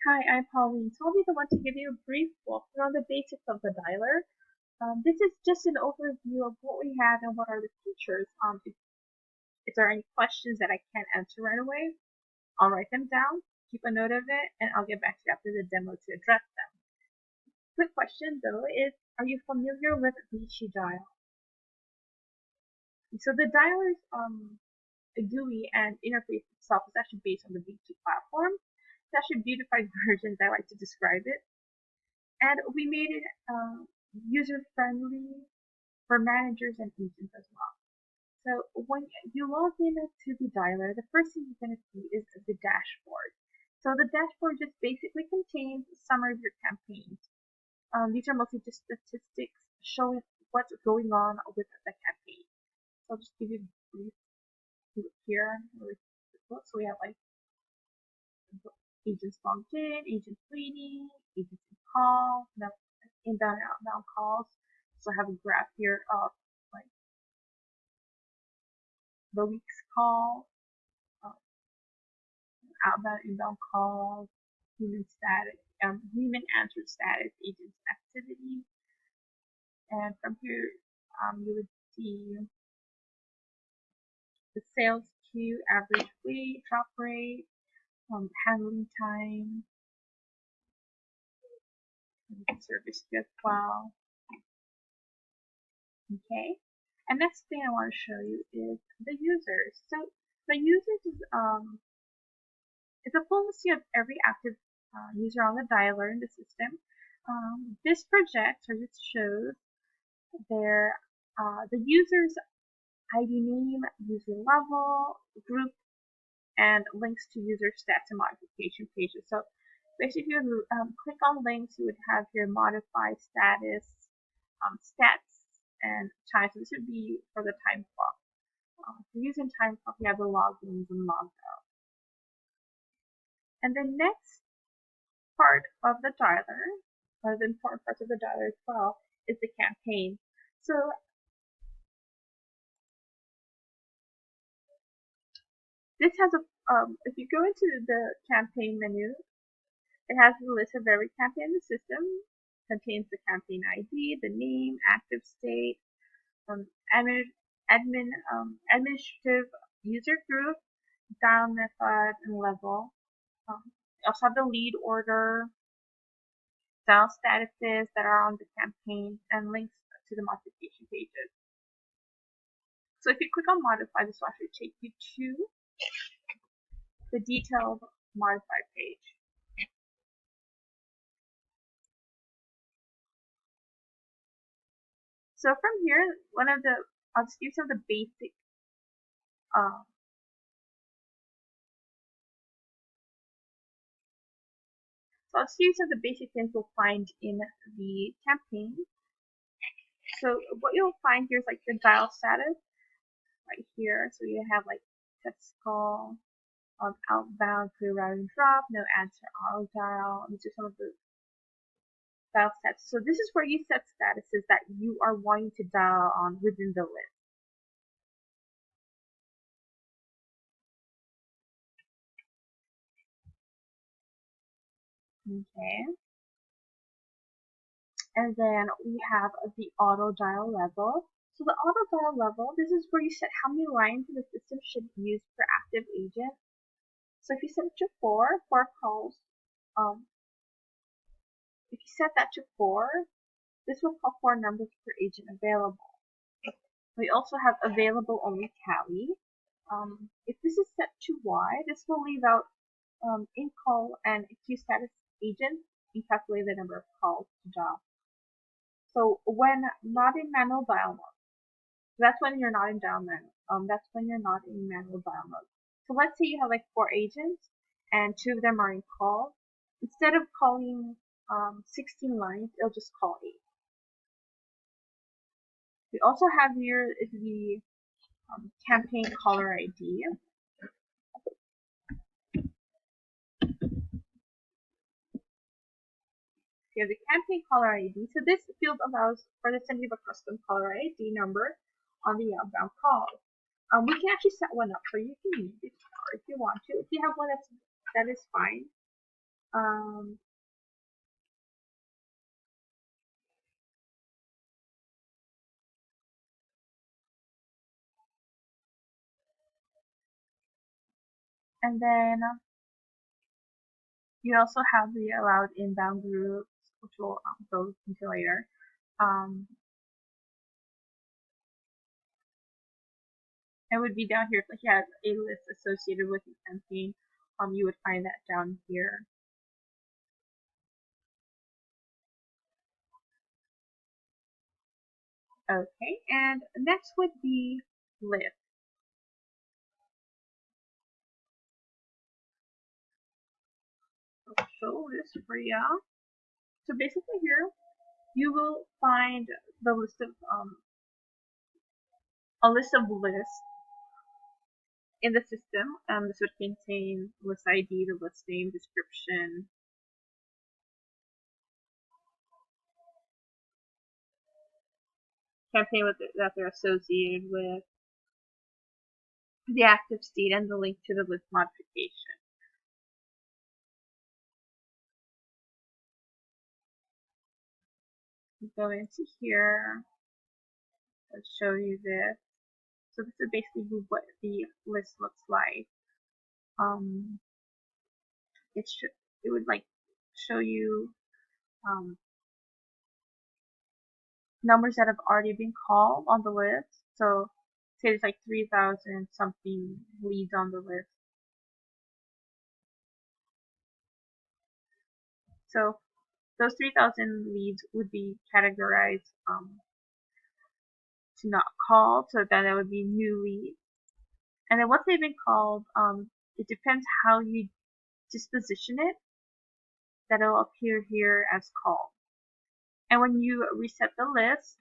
Hi, I'm Pauline. So I'll be the one to give you a brief walkthrough on the basics of the dialer. This is just an overview of what we have and what are the features. If there are any questions that I can't answer right away, I'll write them down, keep a note of it, and I'll get back to you after the demo to address them. Quick question though is, are you familiar with Vichy dial? So the dialer's GUI and interface itself is actually based on the Vichy platform. It's actually a beautified version, as I like to describe it. And we made it user friendly for managers and agents as well. So when you log in to the dialer, the first thing you're going to see is the dashboard. So the dashboard just basically contains a summary of your campaigns. These are mostly just statistics showing what's going on with the campaign. So I'll just give you a brief look here. So we have like agents logged in, agents waiting, agents in call, inbound and outbound calls. So I have a graph here of like the week's call, uh, outbound, inbound calls, human status, human answer status, agents activity, and from here you would see the sales queue, average weight, drop rate, handling time, service queue as well. Okay. And next thing I want to show you is the users. So the users is it's a full list of every active user on the dialer in the system. This projects or this shows their the user's ID name, user level, group, and links to user stats and modification pages. So basically, if you click on links, you would have your modify status, stats, and time. So this would be for the time clock. If you're using time clock, you have the logins and logout. And the next part of the dialer, or the important parts of the dialer as well, is the campaign. So this has a, if you go into the campaign menu, it has a list of every campaign in the system, contains the campaign ID, the name, active state, um, admin, administrative user group, dial method, and level. Also have the lead order, dial statuses that are on the campaign, and links to the modification pages. So if you click on modify, this will actually take you to the detailed modify page. So from here, I'll just give some of the basic uh, so I'll just give you some of the basic things you'll find in the campaign. So what you'll find here is like the dial status right here. So you have like test call, outbound, clear route and drop, no answer, auto dial. These are some of the dial stats. So this is where you set statuses that you are wanting to dial on within the list. Okay. And then we have the auto dial level. So the auto dial level, this is where you set how many lines in the system should be used per active agent. So if you set it to four calls, um, if you set that to four, this will call four numbers per agent available. We also have available only tally. If this is set to Y, this will leave out in call and queue status agents and calculate the number of calls to dial. So when not in manual dial mode, that's when you're not in dial manual. That's when you're not in manual dial mode. So let's say you have like four agents and two of them are in call. Instead of calling 16 lines, it'll just call 8. We also have here is the campaign caller ID. You have the campaign caller ID. So this field allows for the sending of a custom caller ID number on the outbound call. We can actually set one up for you if you need it, or if you want to. If you have one that is fine. Um, and then you also have the allowed inbound groups, which we'll go into later. Um, it would be down here if you had a list associated with the campaign. You would find that down here. Okay, and next would be list. I'll show this for you. So basically here, you will find the list of a list of lists in the system. This would contain list ID, the list name, description, campaign that they're associated with, the active state, and the link to the list modification. Go into here. I'll show you this. So this is basically what the list looks like. Um, it would like show you numbers that have already been called on the list. So say there's like 3,000 something leads on the list. So those 3,000 leads would be categorized to not called. So then that would be new leads. And then once they've been called, it depends how you disposition it, that it'll appear here as called. And when you reset the list,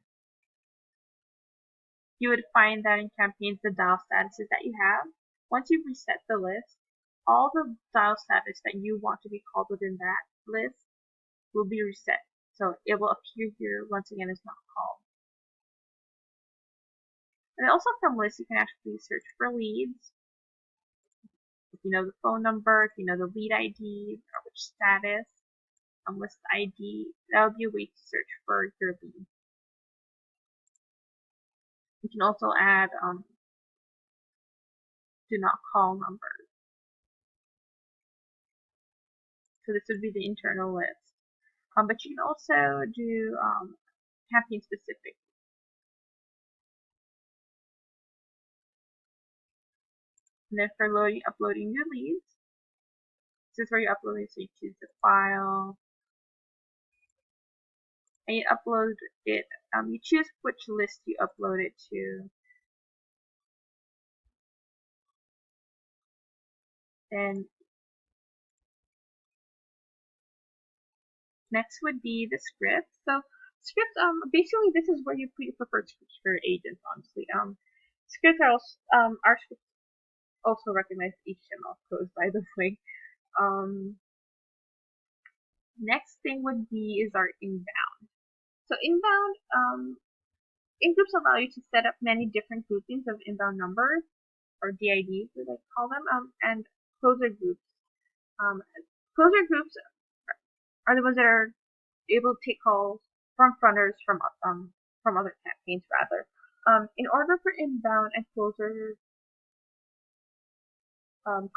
you would find that in campaigns the dial statuses that you have. Once you reset the list, all the dial status that you want to be called within that list will be reset. So it will appear here once again as not called. And also from lists, you can actually search for leads. If you know the phone number, if you know the lead ID, or which status, list ID, that would be a way to search for your lead. You can also add do not call numbers. So this would be the internal list. But you can also do campaign specific. And then for uploading your leads, this is where you upload it. So you choose the file, and you upload it. You choose which list you upload it to. Then next would be the script. So scripts, basically this is where you put your preferred scripts for your agents. Honestly, scripts are also, our scripts also recognize HTML codes, by the way. Next thing would be is our inbound. So inbound, in-groups allow you to set up many different groupings of inbound numbers, or DIDs as I call them, and closer groups. Um, closer groups are the ones that are able to take calls from fronters from other campaigns rather. In order for inbound and closer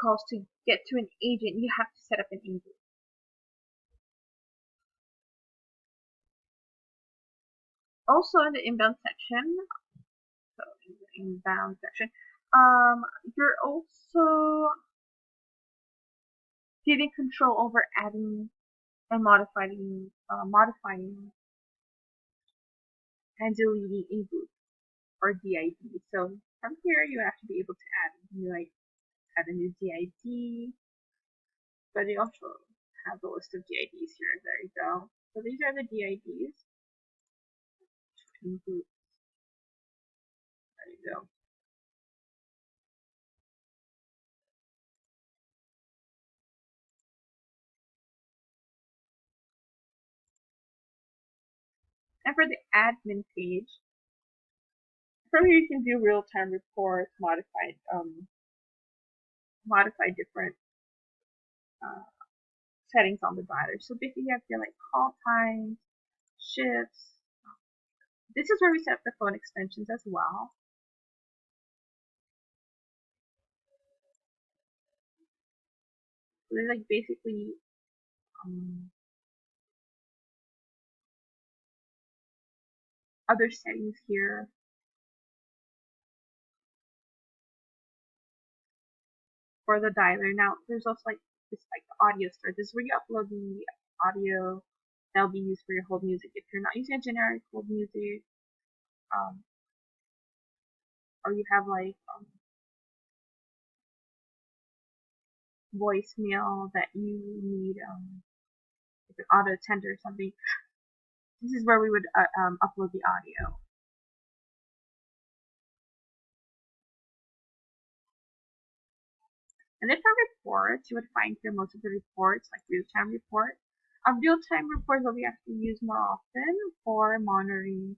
calls to get to an agent, you have to set up an in-group. Also in the inbound section, so in the inbound section, you're also giving control over adding and modifying and deleting in-groups or DID. So from here, you have to be able to add a new DID, but they also have the list of DIDs here. There you go. So these are the DIDs. In-group. There you go. And for the admin page, from here you can do real-time reports, modify different settings on the dialer. So basically you have your like call times, shifts. This is where we set up the phone extensions as well. So there's like basically other settings here for the dialer. Now there's also like this like the audio store. This is where you upload the audio that'll be used for your hold music. If you're not using a generic hold music, or you have like voicemail that you need like an auto tender or something, this is where we would upload the audio. And then for reports, you would find here most of the reports, like real-time report. Real-time reports what we actually use more often for monitoring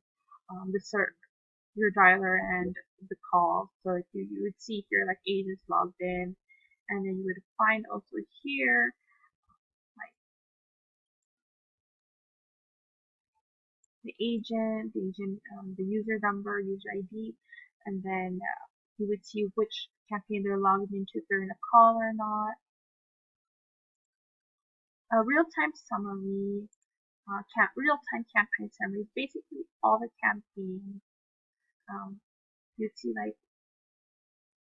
your dialer and the call. So like you would see here like agents logged in, and then you would find also here like the user number, user ID, and then you would see which campaign they're logged into, if they're in a call or not. A real-time summary, real-time campaign summary, basically all the campaigns. You'd see like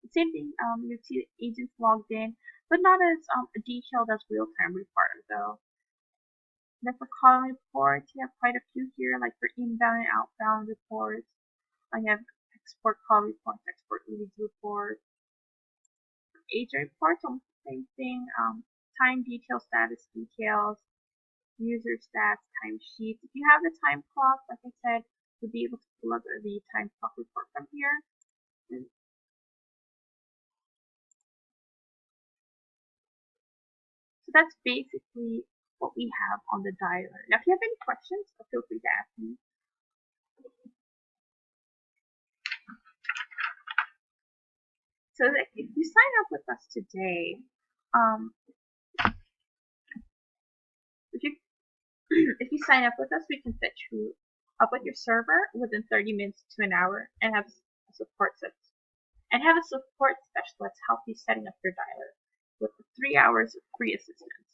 the same thing. You'd see the agents logged in, but not as detailed as real-time report though. Then for calling reports, you have quite a few here, like for inbound and outbound reports. You have export call reports, export leads reports, agent reports, almost the same thing. Time details, status details, user stats, time sheets. If you have the time clock, like I said, you'll be able to pull up the time clock report from here. And so that's basically what we have on the dialer. Now, if you have any questions, feel free to ask me. So if you sign up with us today, if you if you sign up with us, we can set you up with your server within 30 minutes to an hour and have a support specialist help you setting up your dialer with 3 hours of free assistance.